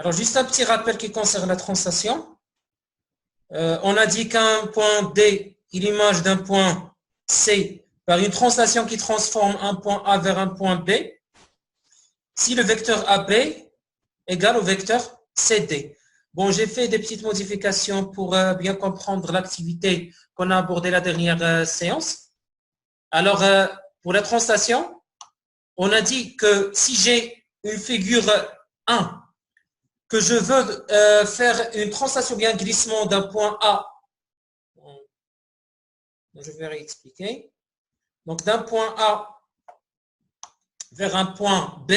Alors, juste un petit rappel qui concerne la translation. On a dit qu'un point D est l'image d'un point C par une translation qui transforme un point A vers un point B. Si le vecteur AB égale au vecteur CD. Bon, j'ai fait des petites modifications pour bien comprendre l'activité qu'on a abordée la dernière séance. Alors, pour la translation, on a dit que si j'ai une figure 1, que je veux faire une translation bien glissement d'un point A, je vais réexpliquer. Donc, d'un point A vers un point B.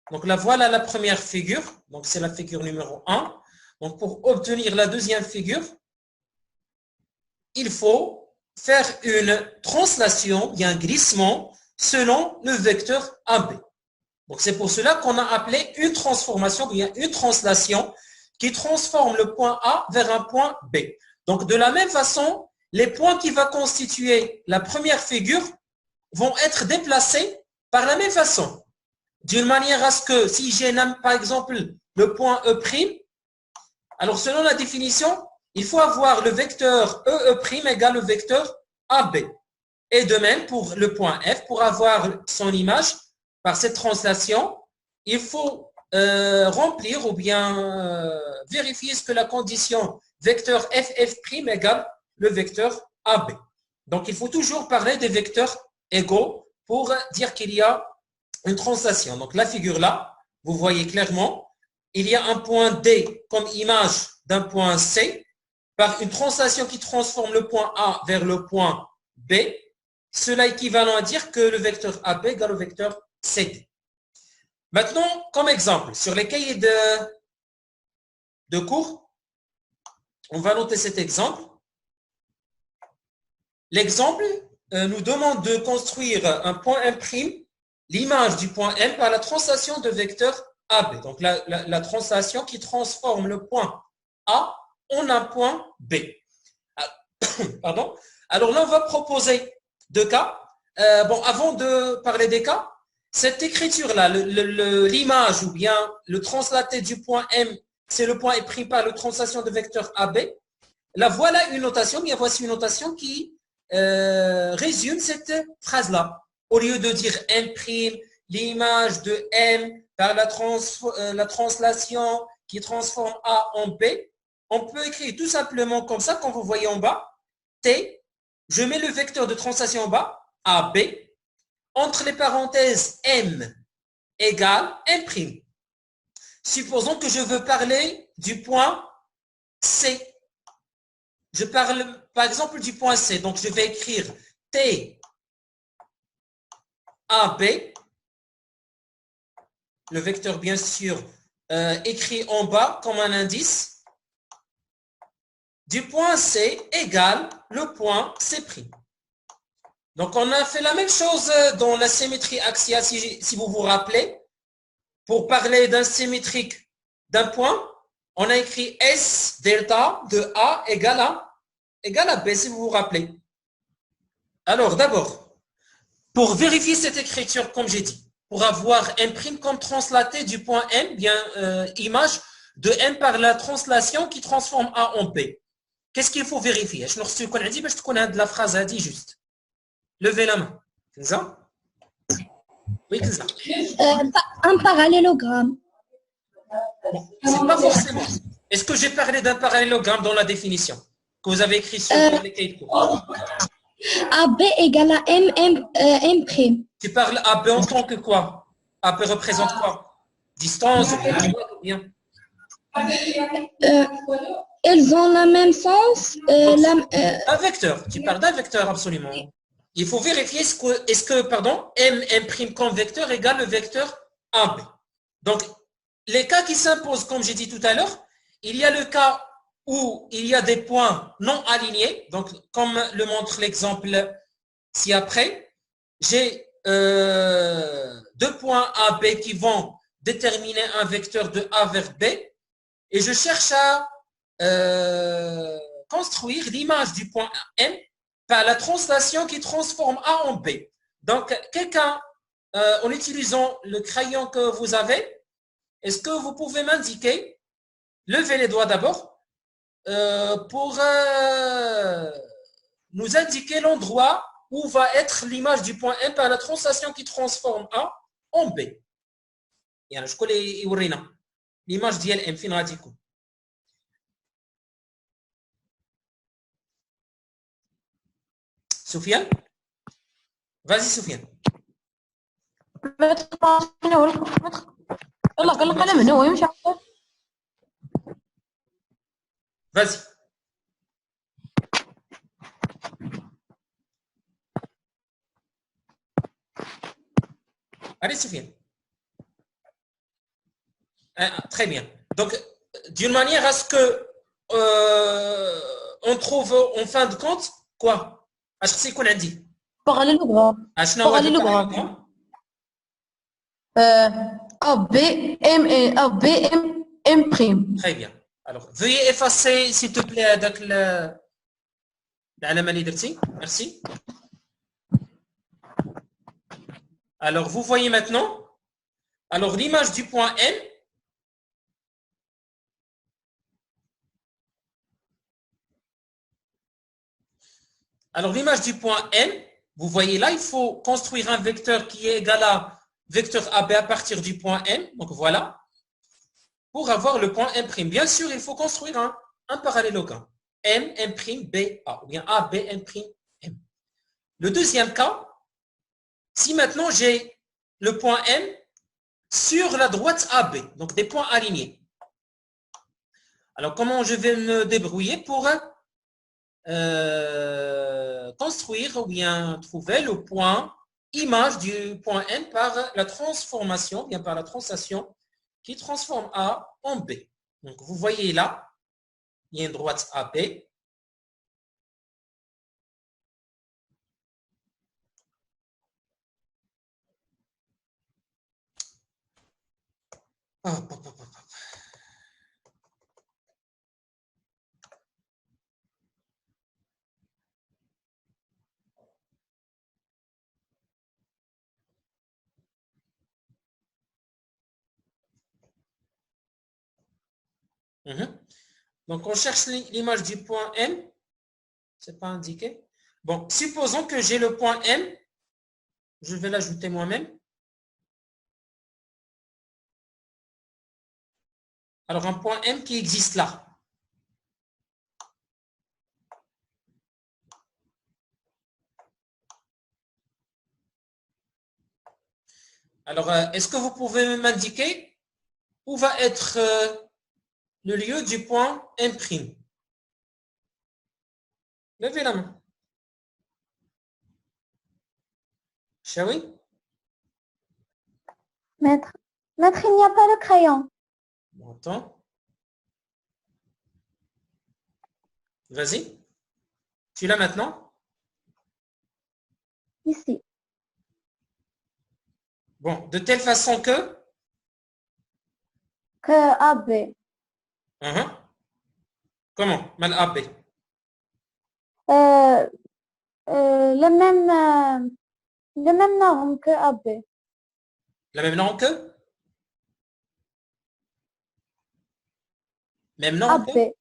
Donc là, voilà la première figure. Donc, c'est la figure numéro 1. Donc, pour obtenir la deuxième figure, il faut faire une translation, il y a un glissement selon le vecteur AB. Donc, c'est pour cela qu'on a appelé une transformation, il y a une translation qui transforme le point A vers un point B. Donc, de la même façon, les points qui vont constituer la première figure vont être déplacés par la même façon. D'une manière à ce que, si j'ai par exemple le point E', alors selon la définition, il faut avoir le vecteur E' égale le vecteur AB. Et de même pour le point F, pour avoir son image par cette translation, il faut remplir ou bien vérifier ce que la condition vecteur FF' égale le vecteur AB. Donc, il faut toujours parler des vecteurs égaux pour dire qu'il y a une translation. Donc, la figure là, vous voyez clairement, il y a un point D comme image d'un point C par une translation qui transforme le point A vers le point B. Cela est équivalent à dire que le vecteur AB égale au vecteur CD. Maintenant, comme exemple, sur les cahiers de cours, on va noter cet exemple. L'exemple nous demande de construire un point M', l'image du point M par la translation de vecteur AB. Donc, la translation qui transforme le point A en un point B. Pardon. Alors là, on va proposer deux cas. Bon, avant de parler des cas, cette écriture-là, l'image ou bien le translaté du point M, c'est le point est pris par la translation de vecteur AB. Là, voilà une notation, bien voici une notation qui résume cette phrase-là. Au lieu de dire M', l'image de M par la translation qui transforme A en B, on peut écrire tout simplement comme ça, quand vous voyez en bas, T, je mets le vecteur de translation en bas, AB, entre les parenthèses M égale M'. Supposons que je veux parler du point C. Je parle par exemple du point C. Donc, je vais écrire T, AB, le vecteur bien sûr écrit en bas comme un indice, du point C égale le point C'. Donc, on a fait la même chose dans la symétrie axiale, si vous vous rappelez. Pour parler d'un symétrique d'un point, on a écrit S delta de A égale à B, si vous vous rappelez. Alors, d'abord, pour vérifier cette écriture, comme j'ai dit, pour avoir M' comme translaté du point M, bien image de M par la translation qui transforme A en B. Qu'est-ce qu'il faut vérifier? Je ne sais pas si je connais de la phrase à dire juste. Levez la main. C'est ça? Oui, c'est ça. Un parallélogramme. C'est pas forcément. Est-ce que j'ai parlé d'un parallélogramme dans la définition que vous avez écrit sur les cahiers de cours? AB égale à M'. Tu parles AB en tant que quoi? AB représente quoi? Distance ou bien? Elles ont le même sens. Un vecteur. Tu parles d'un vecteur, absolument. Il faut vérifier est-ce que M' comme vecteur égale le vecteur AB. Donc, les cas qui s'imposent, comme j'ai dit tout à l'heure, il y a le cas où il y a des points non alignés. Donc, comme le montre l'exemple ci-après, j'ai deux points A, B qui vont déterminer un vecteur de A vers B et je cherche à construire l'image du point M par la translation qui transforme A en B. Donc, quelqu'un, en utilisant le crayon que vous avez, est-ce que vous pouvez m'indiquer, levez les doigts d'abord, pour nous indiquer l'endroit où va être l'image du point M par la translation qui transforme A en B. يعني شكون اللي يورينا l'image ديال M فين غادي يكون؟ سفيان؟ Vas-y سفيان. يلا قال القلم هنا هو يمشي. Vas-y. Allez, Sofiane. Très bien. Donc, d'une manière à ce que on trouve en fin de compte quoi? اش خص يكون عندي؟ باراليلوغرام. اشنو هو الباراليلوغرام؟ A B M A B M prime. Très bien. Alors, veuillez effacer s'il te plaît هذاك العلامه اللي درتي. Merci. Alors, vous voyez maintenant. Alors, l'image du point M. Alors, l'image du point M, vous voyez là, il faut construire un vecteur qui est égal à vecteur AB à partir du point M. Donc, voilà. Pour avoir le point M'. Bien sûr, il faut construire un parallélogramme. M, M', B, A. Ou bien A, B, M', M. Le deuxième cas, si maintenant j'ai le point M sur la droite AB, donc des points alignés. Alors, comment je vais me débrouiller pour construire ou bien trouver le point image du point M par la transformation, bien par la translation qui transforme A en B. Donc, vous voyez là, il y a une droite AB. Donc, on cherche l'image du point M. C'est pas indiqué. Bon, supposons que j'ai le point M. Je vais l'ajouter moi-même. Alors, un point M qui existe là. Alors, est-ce que vous pouvez m'indiquer où va être le lieu du point M'? Levez la main. Chaoui? Maître, il n'y a pas le crayon. Bon, attends. Vas-y. Tu l'as maintenant? Ici. Bon, de telle façon que? Que AB. Comment? Mal AB. Le même norme que AB. La même norme que? Même norme que? AB.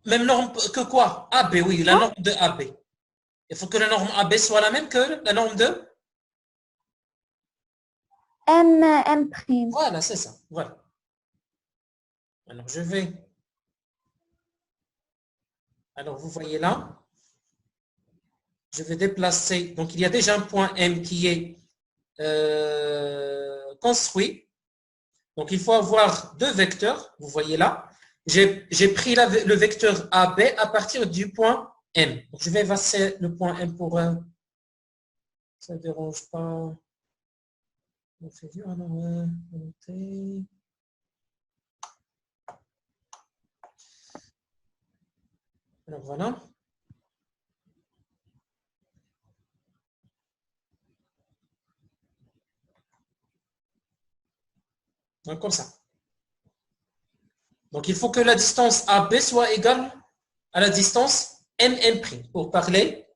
Même norme que quoi? AB, oui, la norme de AB. Il faut que la norme AB soit la même que la norme de? M'. Voilà, c'est ça. Voilà. Alors, je vais... Alors, vous voyez là. Je vais déplacer. Donc, il y a déjà un point M qui est construit. Donc, il faut avoir deux vecteurs. Vous voyez là. J'ai pris le vecteur AB à partir du point M. Donc, je vais effacer le point M pour... ça ne dérange pas. On fait dur. Alors, noter. Alors, voilà. Donc, comme ça. Donc, il faut que la distance AB soit égale à la distance MM' pour parler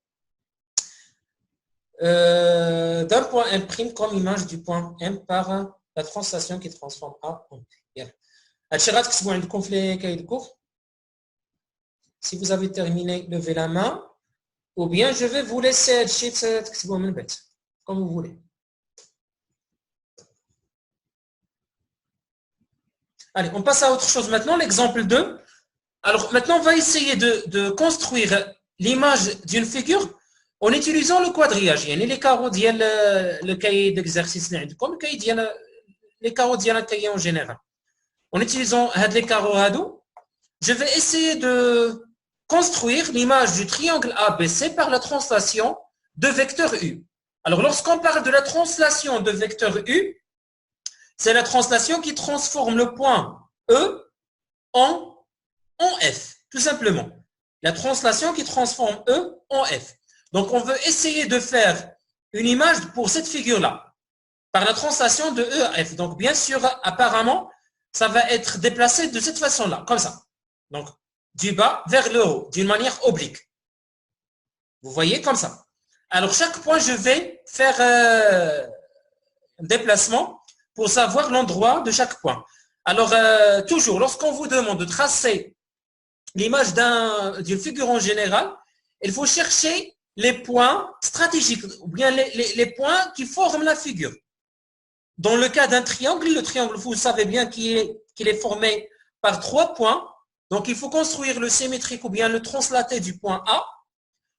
d'un point M' comme image du point M par la translation qui transforme A en B. هادشي غتكتبوا عندكم في les cahiers de cours. Si vous avez terminé, levez la main. Ou bien je vais vous laisser هادشي تكتبوه من بعد. Comme vous voulez. Allez, on passe à autre chose maintenant, l'exemple 2. Alors maintenant, on va essayer de construire l'image d'une figure en utilisant le quadrillage. Il y a les carreaux le cahier d'exercice, comme les carreaux le cahier en général. En utilisant les carreaux, je vais essayer de construire l'image du triangle ABC par la translation de vecteur U. Alors, lorsqu'on parle de la translation de vecteur U, c'est la translation qui transforme le point E en F, tout simplement. La translation qui transforme E en F. Donc, on veut essayer de faire une image pour cette figure-là, par la translation de E à F. Donc, bien sûr, apparemment, ça va être déplacé de cette façon-là, comme ça. Donc, du bas vers le haut, d'une manière oblique. Vous voyez, comme ça. Alors, chaque point, je vais faire un déplacement pour savoir l'endroit de chaque point. Alors, toujours, lorsqu'on vous demande de tracer l'image d'une figure en général, il faut chercher les points stratégiques, ou bien les points qui forment la figure. Dans le cas d'un triangle, le triangle, vous savez bien qu'il est formé par 3 points. Donc, il faut construire le symétrique ou bien le translaté du point A,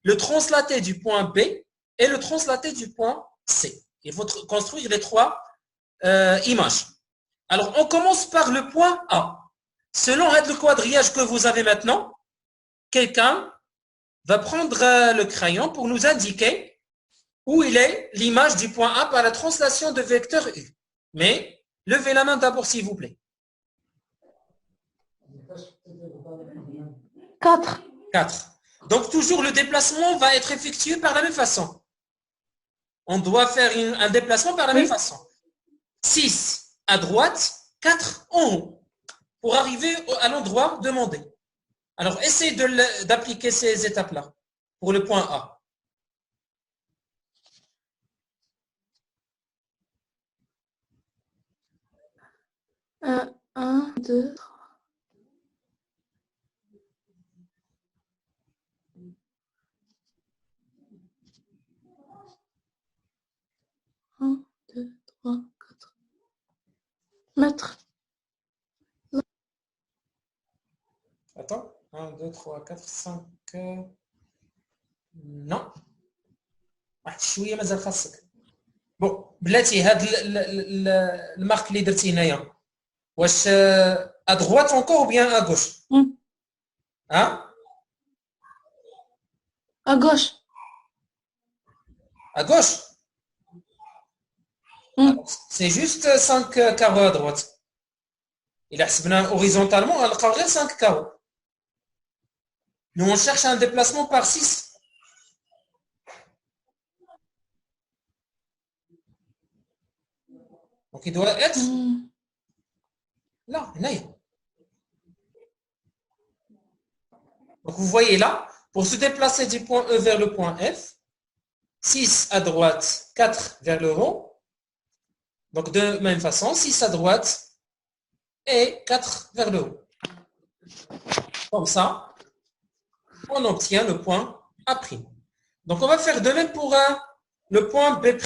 le translaté du point B et le translaté du point C. Il faut construire les 3 images. Alors, on commence par le point A. Selon le quadrillage que vous avez maintenant, quelqu'un va prendre le crayon pour nous indiquer où il est l'image du point A par la translation de vecteur U. Mais, levez la main d'abord, s'il vous plaît. 4. 4. Donc, toujours, le déplacement va être effectué par la même façon. On doit faire un déplacement par la même façon. 6 à droite, 4 en haut, pour arriver à l'endroit demandé. Alors, essayez d'appliquer ces étapes-là pour le point A. 1, 2, 3. 1, 2, 3, 4. Mettre. Attends. 1, 2, 3, 4, 5. Non. واحد شويه مازال خاصك. بون بلاتي هاد المارك اللي درتي هنايا واش ا droite encore ou bien à gauche hein À gauche. à gauche alors, c'est juste 5 carreaux à droite. Il a حسبنا horizontalement غنلقاو غير 5 carreaux. Nous on cherche un déplacement par 6. Donc il doit être là, هنايا. Donc vous voyez là, pour se déplacer du point E vers le point F, 6 à droite, 4 vers le haut. Donc de même façon, 6 à droite et 4 vers le haut. Comme ça, on obtient le point A'. Donc on va faire de même pour le point B'.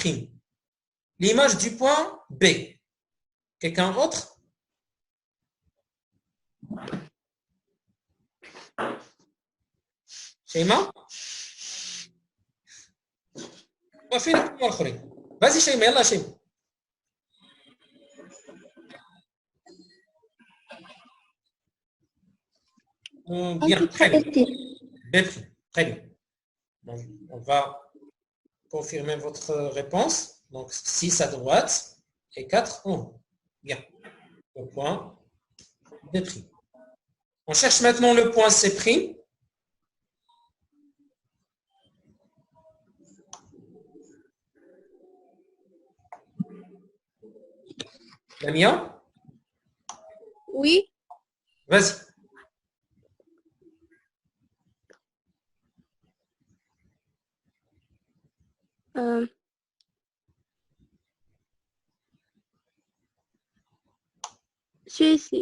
L'image du point B. Quelqu'un autre? شيماء؟ وفين البوان الآخرين؟ Vas-y شيماء يلا شيماء. Bien, très bien. B'. Très bien. Donc, on va confirmer votre réponse. Donc 6 à droite et 4 en haut. Bien. Le point B'. On cherche maintenant le point C'. Lamia? Oui. Vas-y. suis ici.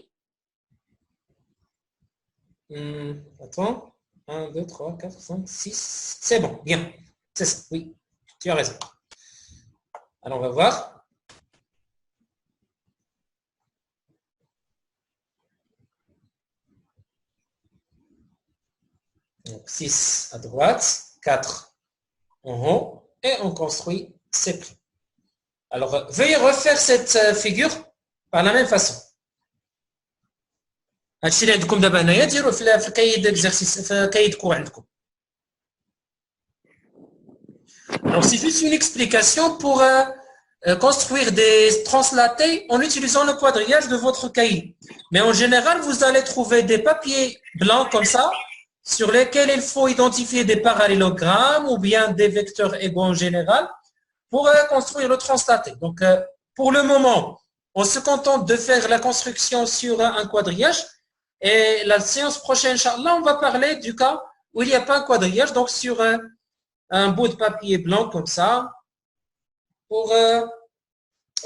Attends. 1, 2, 3, 4, 5, 6. C'est bon, bien. C'est ça, oui. Tu as raison. Alors, on va voir. Donc, 6 à droite, 4 en haut, et on construit ces plis. Alors, veuillez refaire cette figure par la même façon. هادشي اللي عندكم دابا هنايا ديروه في الكايد ديكزارسيس في كايدكم عندكم. Alors, c'est juste une explication pour construire des translatés en utilisant le quadrillage de votre cahier. Mais en général, vous allez trouver des papiers blancs comme ça, sur lesquels il faut identifier des parallélogrammes ou bien des vecteurs égaux en général pour construire le translaté. Donc, pour le moment, on se contente de faire la construction sur un quadrillage. Et la séance prochaine, Inch'Allah, on va parler du cas où il n'y a pas un quadrillage, donc sur un bout de papier blanc comme ça, pour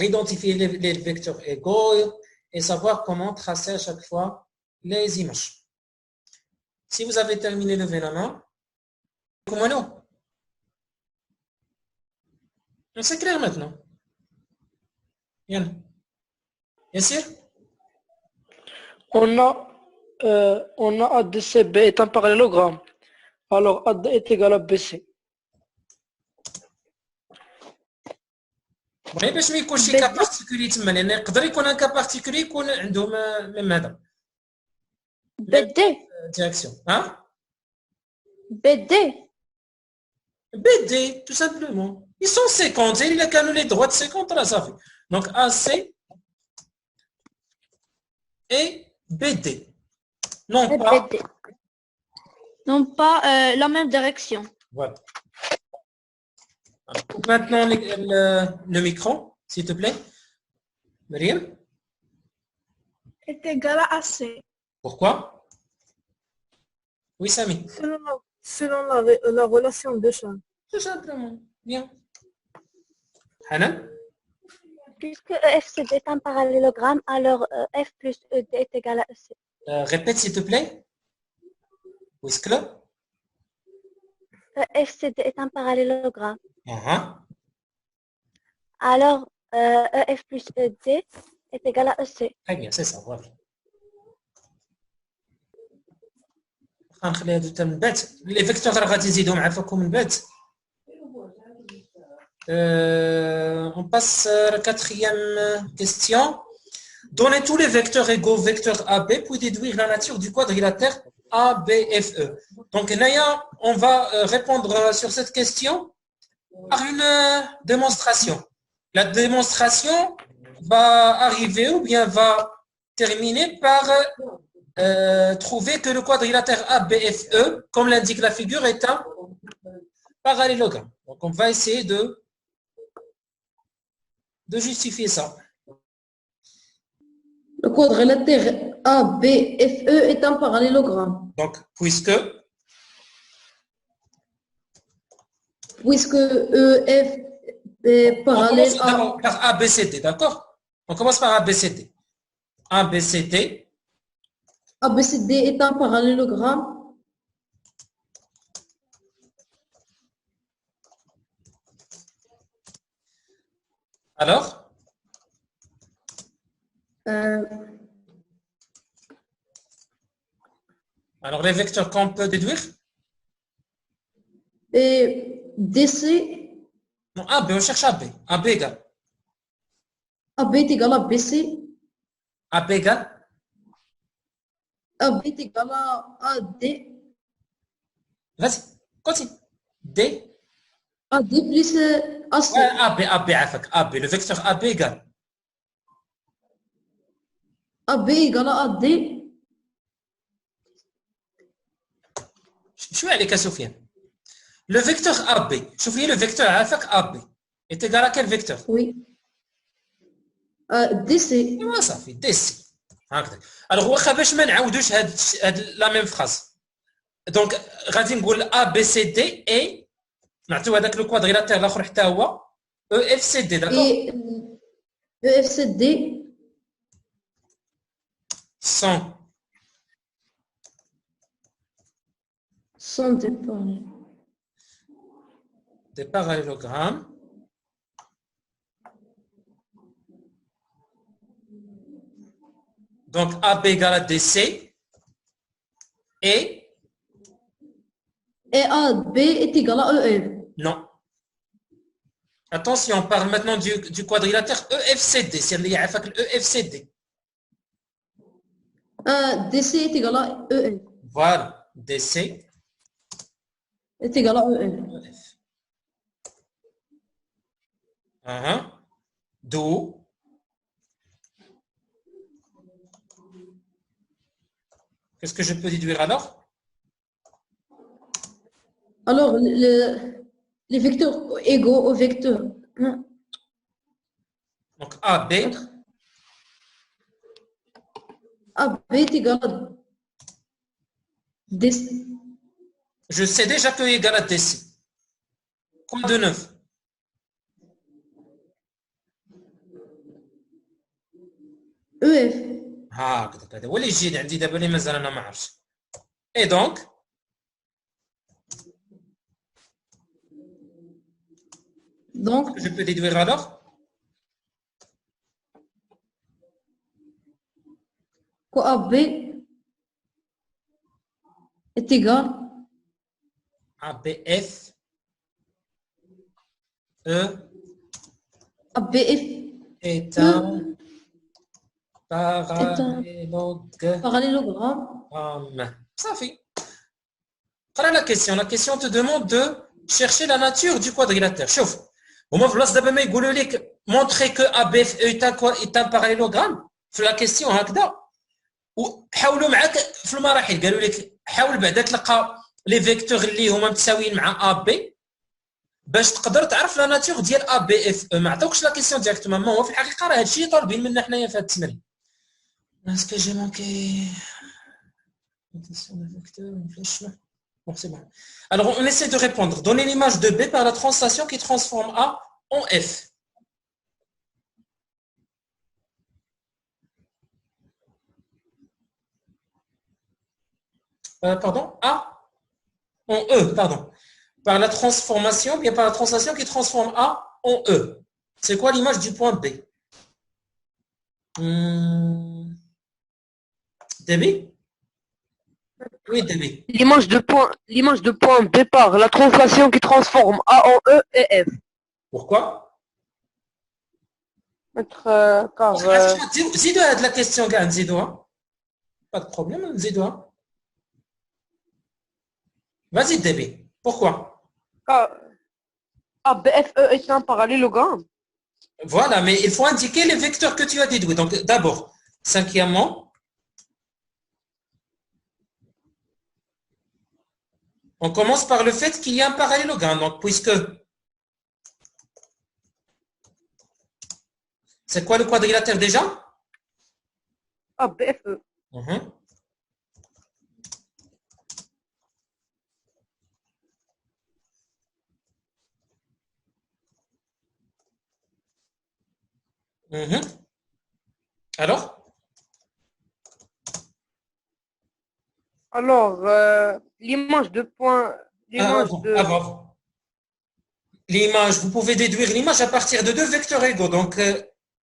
identifier les vecteurs égaux et savoir comment tracer à chaque fois les images. Si vous avez terminé, levez la main. Comment non? C'est clair maintenant. Yann. Yassir? On a ADCB est un parallélogramme. Alors AD est égal à BC. بغي باش ما يكونش كا بارتيكولي تما لان يقدر يكون ان كا بارتيكولي يكون عندهم ميم هذا BD. ديريكسيون ها BD. BD tout simplement ils sont 50 il a كانوا les droits de 50 راه صافي donc AC et BD non pas BD. Non pas la même direction. voilà. Coupe maintenant le micro s'il te plaît Myriam est égal à AC. pourquoi oui Samy Selon la relation de champ. tout simplement bien Hanan Puisque EFCD est un parallélogramme, alors F plus ED est égal à EC. répète s'il te plaît puisque EFCD est un parallélogramme. uh-huh. Alors EF plus ED est égal à EC. Très bien, c'est ça, voilà. غنخليها دوتا من بعد لي فيكتور راه غادي نزيدو معاكم من بعد. On passe à la quatrième question. Donnez tous les vecteurs égaux vecteur AB pour déduire la nature du quadrilatère ABFE. Donc, Naya, on va répondre sur cette question par une démonstration. La démonstration va arriver ou bien va terminer par trouver que le quadrilatère ABFE, comme l'indique la figure, est un parallélogramme. Donc, on va essayer de justifier ça. Le quadrilatère ABFE est un parallélogramme. Donc, puisque EF est on parallèle commence par ABCD, d'accord? On commence par ABCD. ABCD est un parallélogramme. Alors? Alors, les vecteurs qu'on peut déduire? Et DC. Non, AB, on cherche AB. AB égale. AB est égal à BC. AB égale? AB est égal à AD. Vas-y, continue. D. AD plus AC. Ouais, AB, عافاك. AB, le vecteur AB égale. AB égale à AD. شو عليك يا سفيان؟ Le vecteur AB, شوفي le vecteur عافاك AB est égal à quel vecteur? Oui. DC. ايوا صافي دي سي هكذا. الوغ واخا باش ما نعاودوش هاد لا ميم فراز دونك غادي نقول ا بي سي دي اي نعطيو هذاك لو كوادريلاتير الاخر حتى هو او اف سي دي داكور Et EFCD sans Sans des parallélogrammes donc AB égale à DC et AB est égal à EF. non. Attention, on parle maintenant du quadrilatère EFCD. C'est le EFCD. DC est égal à EF. Voilà, DC Est égal à EF. EF. D'où qu'est-ce que je peux déduire alors? Alors, les vecteurs égaux aux vecteurs. Donc AB AB est égal à DC. je sais déjà que E égale à DC. Quoi de neuf? EF. هكذا كذا واللي يجي عندي دابا اللي مازال انا ما عرفتش. Et donc Donc, je peux déduire alors quoi AB est égal ABF E ABF est un parallélogramme. parallélogramme. Ça fait. Voilà la question. La question te demande de chercher la nature du quadrilatère. Chouf. Moi, je vais montrer que ABF est un parallélogramme. في la question هكذا. وحاولوا معك في المراحل قالوا لك حاول بعدا تلقى لي فيكتور اللي هما متساويين مع AB باش تقدر تعرف لا ناتور ديال ABF. ما عطاوكش لا كيسيون ديريكتومون. هو في الحقيقه راه هادشي طالبين منا حنايا في هذا التمرين. Est-ce que j'ai manqué Bon, c'est bon. Alors, on essaie de répondre. Donnez l'image de B par la translation qui transforme A en F. Pardon, A en E, pardon. Par la transformation, bien par la translation qui transforme A en E. C'est quoi l'image du point B? Debbie? Oui, Debbie. L'image de point B par la translation qui transforme A en E et F. Pourquoi? Car زيدوا هاد la question كاع نزيدوها. Pas de problème, نزيدوها. Vas-y, Debbie. Pourquoi? ABFE est un parallélogramme. Voilà, mais il faut indiquer les vecteurs que tu as déduits. Donc, d'abord, cinquièmement, on commence par le fait qu'il y a un parallélogramme. Donc, puisque c'est quoi le quadrilatère déjà? ABFE. Alors? Alors, l'image de point... L'image, vous pouvez déduire l'image à partir de deux vecteurs égaux. Donc,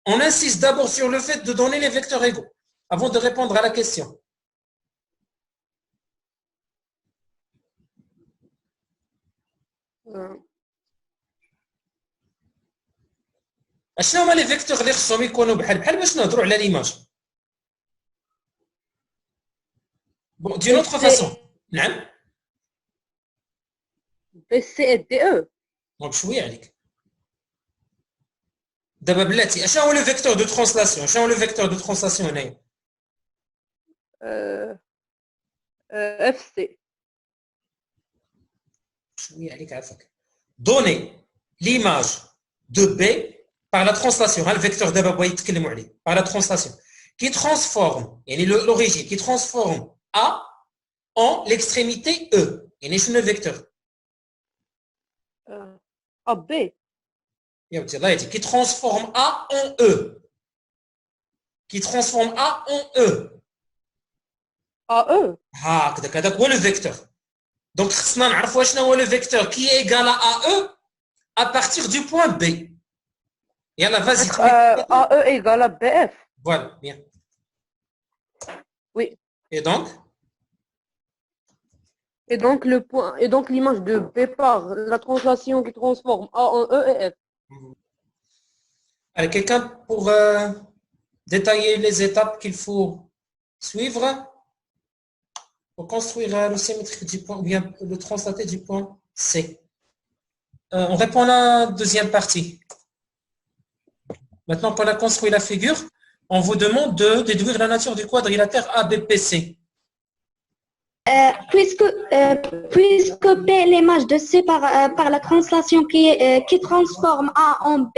on insiste d'abord sur le fait de donner les vecteurs égaux avant de répondre à la question. شنو هما لي فيكتور اللي خصهم يكونوا بحال باش نهضروا على ليماج؟ Bon, d'une autre façon. نعم. BC et DE. دونك شويه عليك. دابا بلاتي اشنو هو لو فيكتور دو ترانسلاسيون؟ شنو هو لو فيكتور دو ترانسلاسيون هنايا؟ FC. شويه عليك عافاك. Donner l'image de B par la translation. Le vecteur d'abord بغا يتكلموا عليه. Par la translation. Qui transforme, يعني l'origine, qui transforme A en l'extrémité E. يعني شنو الفيكتور؟ AB. يا ودي الله يهديك. Qui transforme A en E. Qui transforme A en E. AE. هذاك هو لو فيكتور. دونك خصنا نعرفوا شنو هو لو فيكتور qui est égal à AE à partir du point B. يلا vas-y. AE égale à BF. Voilà, bien. Oui. Et donc Le point, et donc l'image de B par la translation qui transforme A en E et F. allez, quelqu'un pour détailler les étapes qu'il faut suivre pour construire le symétrique du point, ou bien le translaté du point C. On répond à la deuxième partie. Maintenant qu'on a construit la figure, on vous demande de déduire la nature du quadrilatère ABPC. Puisque P est l'image de C par la translation qui transforme A en B,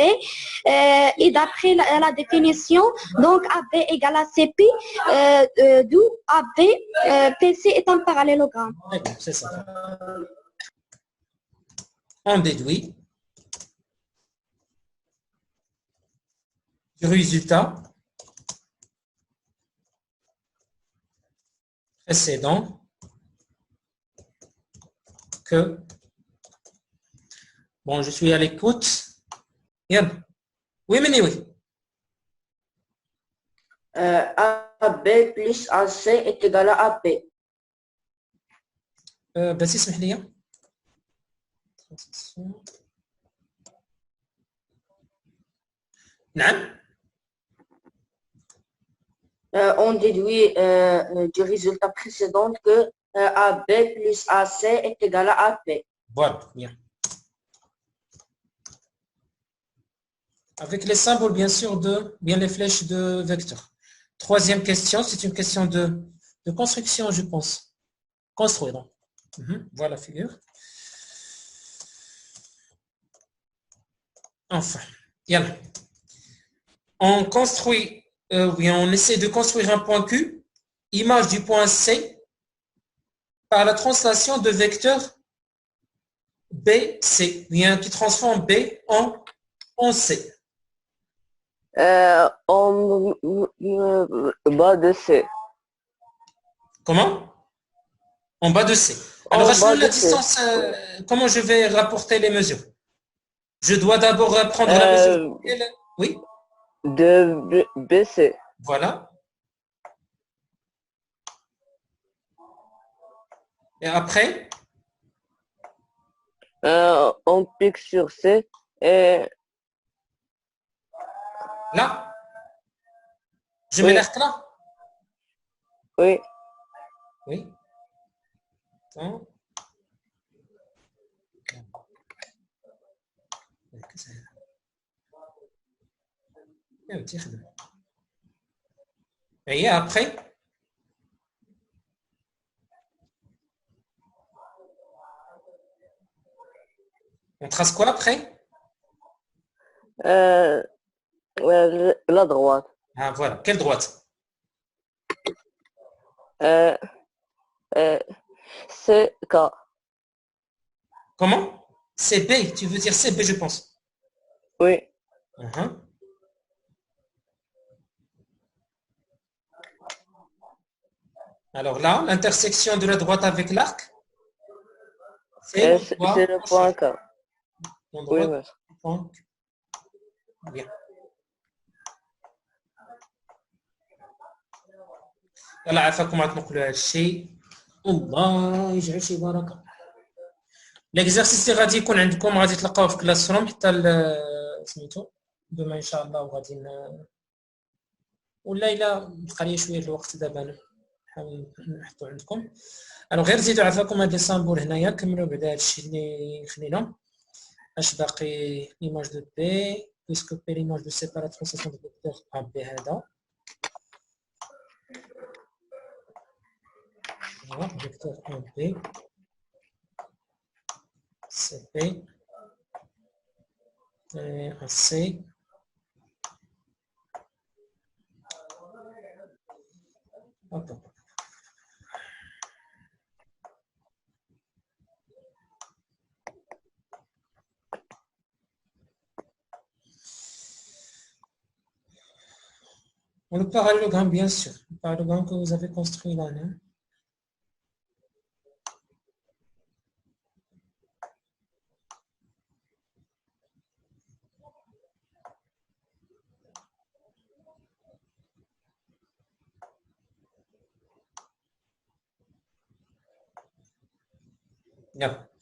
et d'après la définition, donc AB égale à CP, d'où AB, PC est un parallélogramme. C'est ça. On déduit du résultat précédent que, bon, je suis à l'écoute. Oui, mais oui. AB plus AC est égal à AP. بس اسمح لي. نعم. On déduit du résultat précédent que AB plus AC est égal à AP. Voilà, bien. Avec les symboles, bien sûr, bien les flèches de vecteur. Troisième question, c'est une question de construction, je pense. Construire. Donc. Voilà la figure. Enfin, yalla. On construit, on essaie de construire un point Q, image du point C, par la translation de vecteur BC, bien qui transforme B en C. En bas de C. Comment? En bas de C. Alors, En bas la de C. distance, comment je vais rapporter les mesures? Je dois d'abord prendre la mesure. Oui? De BC. Voilà. Et après? On pique sur C et Là? Je mets l'alerte là? oui. Oui. Attends. Et après? On trace quoi après? La droite. Ah, voilà. Quelle droite? CK. Comment? C'est B. Tu veux dire c'est B, je pense. Oui. Alors là, l'intersection de la droite avec l'arc, C'est le point K. Oui, maître. Bien. يلا عافاكم غادي نقولوا هذا الشيء الله يجعل شي بركه. ليكزارسيس اللي غادي يكون عندكم غادي تلقاوه في كلاس روم حتى سميتو دوما ان شاء الله وغادي ولا الا بقى لي شويه الوقت دابا نحاول نحطو عندكم. الوغ غير زيدوا عافاكم هاد لي سامبول هنايا كملوا بعدا هاد الشيء اللي خلينا. اش باقي؟ ليماج دو بي بويسكو بي ليماج دو سيباراترون دو فيكتور ا بي هذا vecteur 1B, CP, un C, hop. Le parallélogramme, bien sûr, le parallélogramme que vous avez construit là, non? Yep.